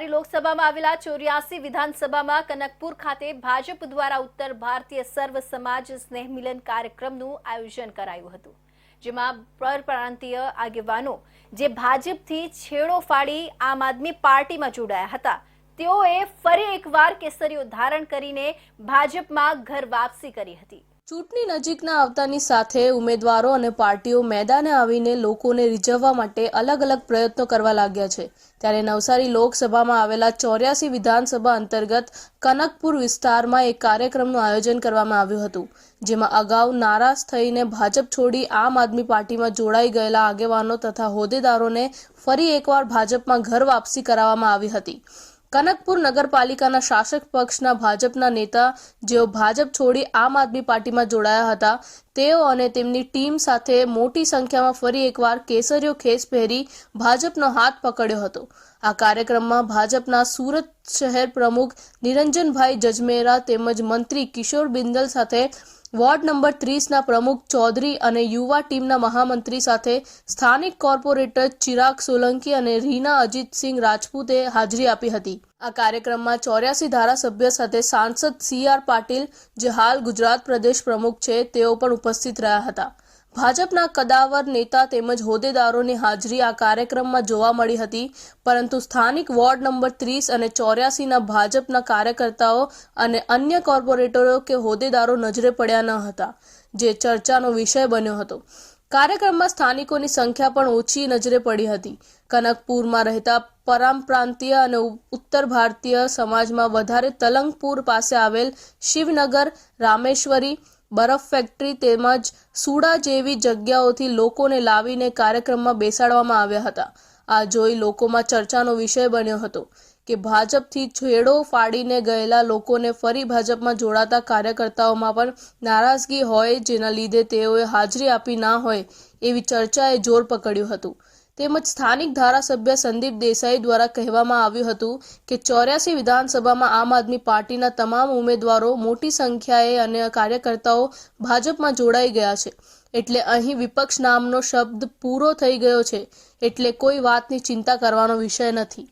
નવસારી લોકસભામાં આવેલા 84 વિધાનસભામાં કનકપુર ખાતે ભાજપ દ્વારા ઉત્તર ભારતીય સર્વ સમાજ સ્નેહ મિલન કાર્યક્રમનું આયોજન કરાયું હતું, જેમાં પરપ્રાંતીય આગેવાનો જે ભાજપથી છેડો ફાડી આમ આદમી પાર્ટીમાં જોડાયા હતા તેઓએ ફરી એકવાર કેસરીઓ ધારણ કરીને ભાજપમાં ઘર વાપસી કરી હતી। ચૂંટણી નજીકના આવતાની સાથે ઉમેદવારો અને પાર્ટીઓ મેદાને આવીને લોકોને રીઝવવા માટે અલગ અલગ પ્રયત્નો કરવા લાગ્યા છે। ત્યારે નવસારી લોકસભામાં આવેલા 84 વિધાનસભા અંતર્ગત કનકપુર વિસ્તારમાં એક કાર્યક્રમનું આયોજન કરવામાં આવ્યું હતું, જેમાં અગાઉ નારાજ થઈને ભાજપ છોડી આમ આદમી પાર્ટીમાં જોડાઈ ગયેલા આગેવાનો તથા હોદ્દેદારોને ફરી એકવાર ભાજપમાં ઘર વાપસી કરાવવામાં આવી હતી। કનકપુર નગરપાલિકાના શાસક પક્ષના ભાજપના નેતા જેઓ ભાજપ છોડી આમ આદમી પાર્ટીમાં જોડાયા હતા તેઓ અને તેમની ટીમ સાથે મોટી સંખ્યામાં ફરી એકવાર કેસરીયો ખેસ પહેરી ભાજપનો હાથ પકડ્યો હતો। આ કાર્યક્રમમાં ભાજપના સુરત શહેર પ્રમુખ નિરંજનભાઈ જજમેરા તેમજ મંત્રી કિશોર બિંદલ સાથે વોર્ડ નંબર 30 ના પ્રમુખ ચૌધરી અને યુવા ટીમના મહામંત્રી સાથે સ્થાનિક કોર્પોરેટર ચિરાગ સોલંકી અને રીના અજીતસિંહ રાજપૂતે હાજરી આપી હતી। આ કાર્યક્રમમાં 84 ધારાસભ્ય સાથે સાંસદ CR પાટીલ જે હાલ ગુજરાત પ્રદેશ પ્રમુખ છે તેઓ પણ ઉપસ્થિત રહ્યા હતા। ભાજપના કદાવર નેતા તેમજ હોદ્દેદારોની હાજરી આ કાર્યક્રમમાં જોવા મળી હતી, પરંતુ સ્થાનિક વોર્ડ નંબર 30 અને 84 ના ભાજપના કાર્યકર્તાઓ અને અન્ય કોર્પોરેટરો કે હોદ્દેદારો નજરે પડ્યા ન હતા, જે ચર્ચાનો વિષય બન્યો હતો। કાર્યક્રમમાં સ્થાનિકોની સંખ્યા પણ ઓછી નજરે પડી હતી। કનકપુરમાં રહેતા પરપ્રાંતીય અને ઉત્તર ભારતીય સમાજમાં વધારે તલંગપુર પાસે આવેલ શિવનગર, રામેશ્વરી, બરફ ફેક્ટરી તેમજ સુડા જેવી જગ્યાઓથી લોકોને લાવીને કાર્યક્રમમાં બેસાડવામાં આવ્યા હતા। આ જોઈ લોકોમાં ચર્ચાનો વિષય બન્યો હતો કે ભાજપથી છેડો ફાડીને ગયેલા લોકોને ફરી ભાજપમાં જોડાતા કાર્યકર્તાઓમાં પણ નારાજગી હોય, જેના લીધે તેઓએ હાજરી આપી ના હોય એવી ચર્ચાએ જોર પકડ્યું હતું। તેમજ સ્થાનિક ધારાસભ્ય સંદીપ દેસાઈ દ્વારા કહેવામાં આવ્યું હતું કે 84 વિધાનસભામાં આમ આદમી પાર્ટીના તમામ ઉમેદવારો મોટી સંખ્યાએ અને કાર્યકર્તાઓ ભાજપમાં જોડાઈ ગયા છે, એટલે અહીં વિપક્ષ નામનો શબ્દ પૂરો થઈ ગયો છે, એટલે કોઈ વાતની ચિંતા કરવાનો વિષય નથી।